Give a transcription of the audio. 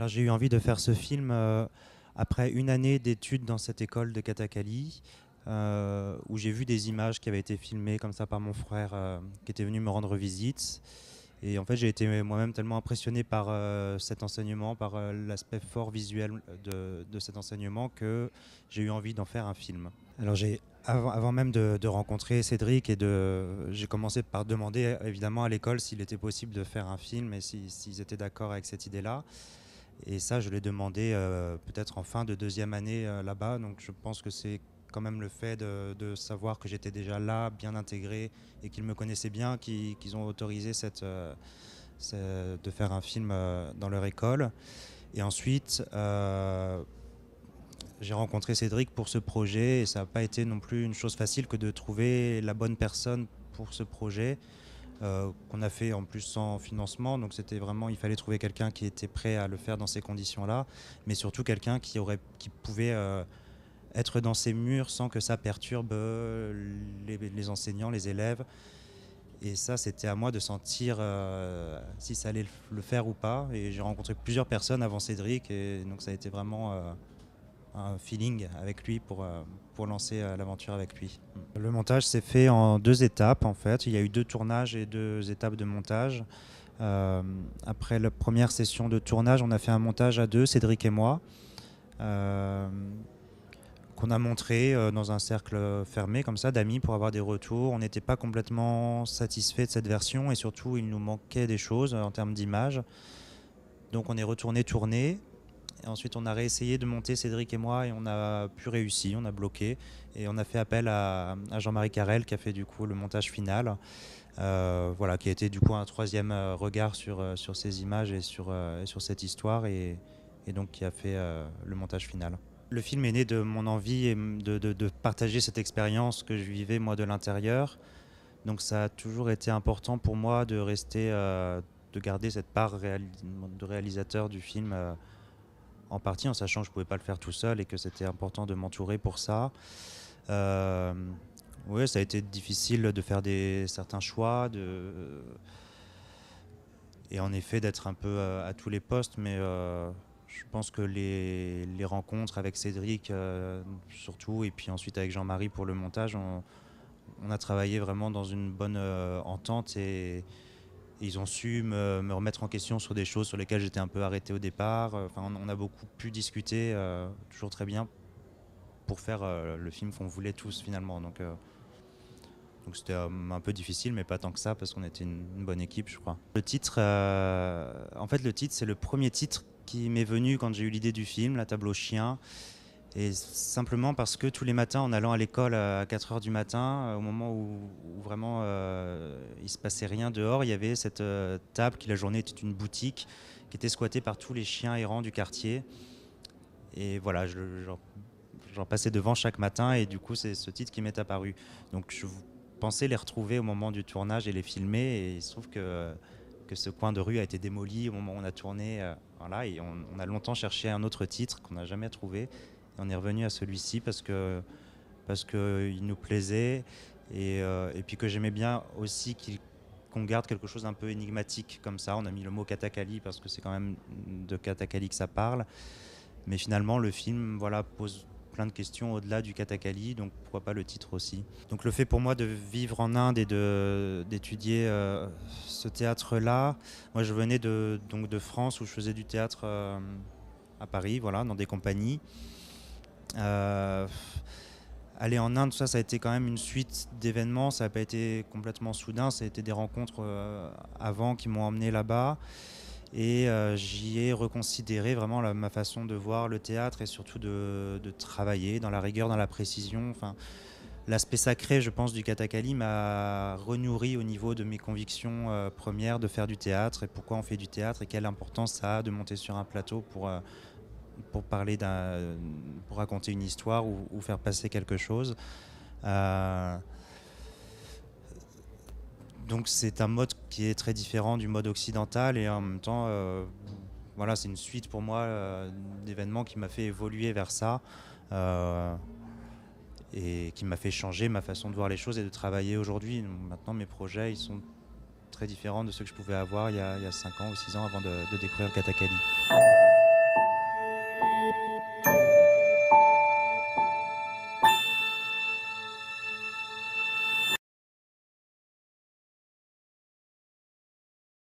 j'ai eu envie de faire ce film après une année d'études dans cette école de Katakali, où j'ai vu des images qui avaient été filmées comme ça par mon frère qui était venu me rendre visite. Et en fait, j'ai été moi-même tellement impressionné par cet enseignement, par l'aspect fort visuel de cet enseignement, que j'ai eu envie d'en faire un film. Alors, avant même de rencontrer Cédric, j'ai commencé par demander évidemment à l'école s'il était possible de faire un film et s'ils étaient d'accord avec cette idée-là. Et ça, je l'ai demandé peut-être en fin de deuxième année là-bas. Donc, je pense que c'est quand même le fait de savoir que j'étais déjà là, bien intégré, et qu'ils me connaissaient bien, qu'ils ont autorisé de faire un film dans leur école. Et ensuite, j'ai rencontré Cédric pour ce projet, et ça n'a pas été non plus une chose facile que de trouver la bonne personne pour ce projet. Qu'on a fait en plus sans financement, donc c'était vraiment, il fallait trouver quelqu'un qui était prêt à le faire dans ces conditions-là, mais surtout quelqu'un qui pouvait être dans ces murs sans que ça perturbe les enseignants, les élèves. Et ça, c'était à moi de sentir si ça allait le faire ou pas. Et j'ai rencontré plusieurs personnes avant Cédric, et donc ça a été vraiment un feeling avec lui pour lancer l'aventure avec lui. Le montage s'est fait en deux étapes en fait. Il y a eu deux tournages et deux étapes de montage. Après la première session de tournage, on a fait un montage à deux, Cédric et moi, qu'on a montré dans un cercle fermé comme ça d'amis pour avoir des retours. On n'était pas complètement satisfait de cette version et surtout il nous manquait des choses en termes d'image. Donc on est retourné tourner. Et ensuite, on a réessayé de monter Cédric et moi et on a pu réussir, on a bloqué. Et on a fait appel à Jean-Marie Carrel qui a fait du coup le montage final, voilà, qui a été du coup un troisième regard sur ces images et sur cette histoire et donc qui a fait le montage final. Le film est né de mon envie de partager cette expérience que je vivais moi de l'intérieur. Donc ça a toujours été important pour moi de rester, de garder cette part de réalisateur du film. En partie en sachant que je ne pouvais pas le faire tout seul et que c'était important de m'entourer pour ça. Euh, oui, ça a été difficile de faire certains choix et en effet d'être un peu à tous les postes, mais je pense que les rencontres avec Cédric surtout et puis ensuite avec Jean-Marie pour le montage, on a travaillé vraiment dans une bonne entente et ils ont su me remettre en question sur des choses sur lesquelles j'étais un peu arrêté au départ. Enfin, on a beaucoup pu discuter, toujours très bien, pour faire le film qu'on voulait tous finalement. Donc c'était un peu difficile, mais pas tant que ça, parce qu'on était une bonne équipe, je crois. Le titre, en fait, le titre, c'est le premier titre qui m'est venu quand j'ai eu l'idée du film, La table aux chiens. Et simplement parce que tous les matins, en allant à l'école à 4 heures du matin, au moment où vraiment il se passait rien dehors, il y avait cette table qui la journée était une boutique qui était squattée par tous les chiens errants du quartier. Et voilà, j'en passais devant chaque matin et du coup c'est ce titre qui m'est apparu. Donc je pensais les retrouver au moment du tournage et les filmer et il se trouve que ce coin de rue a été démoli au moment où on a tourné. Voilà, et on a longtemps cherché un autre titre qu'on n'a jamais trouvé. Et on est revenu à celui-ci parce que il nous plaisait et puis que j'aimais bien aussi qu'on garde quelque chose un peu énigmatique comme ça. On a mis le mot Katakali parce que c'est quand même de Katakali que ça parle. Mais finalement, le film voilà, pose plein de questions au-delà du Katakali, donc pourquoi pas le titre aussi. Donc le fait pour moi de vivre en Inde et d'étudier ce théâtre-là, moi je venais donc de France où je faisais du théâtre à Paris, voilà, dans des compagnies. Euh, Aller en Inde, tout ça, ça a été quand même une suite d'événements, ça n'a pas été complètement soudain, ça a été des rencontres avant qui m'ont emmené là-bas. Et j'y ai reconsidéré vraiment ma façon de voir le théâtre et surtout de travailler dans la rigueur, dans la précision. Enfin, l'aspect sacré, je pense, du Katakali m'a renourri au niveau de mes convictions premières de faire du théâtre et pourquoi on fait du théâtre et quelle importance ça a de monter sur un plateau pour parler pour raconter une histoire ou faire passer quelque chose. Euh, donc c'est un mode qui est très différent du mode occidental et en même temps, voilà, c'est une suite pour moi d'événements qui m'a fait évoluer vers ça et qui m'a fait changer ma façon de voir les choses et de travailler aujourd'hui. Maintenant, mes projets, ils sont très différents de ceux que je pouvais avoir il y a 5 ans ou 6 ans avant de découvrir le Katakali.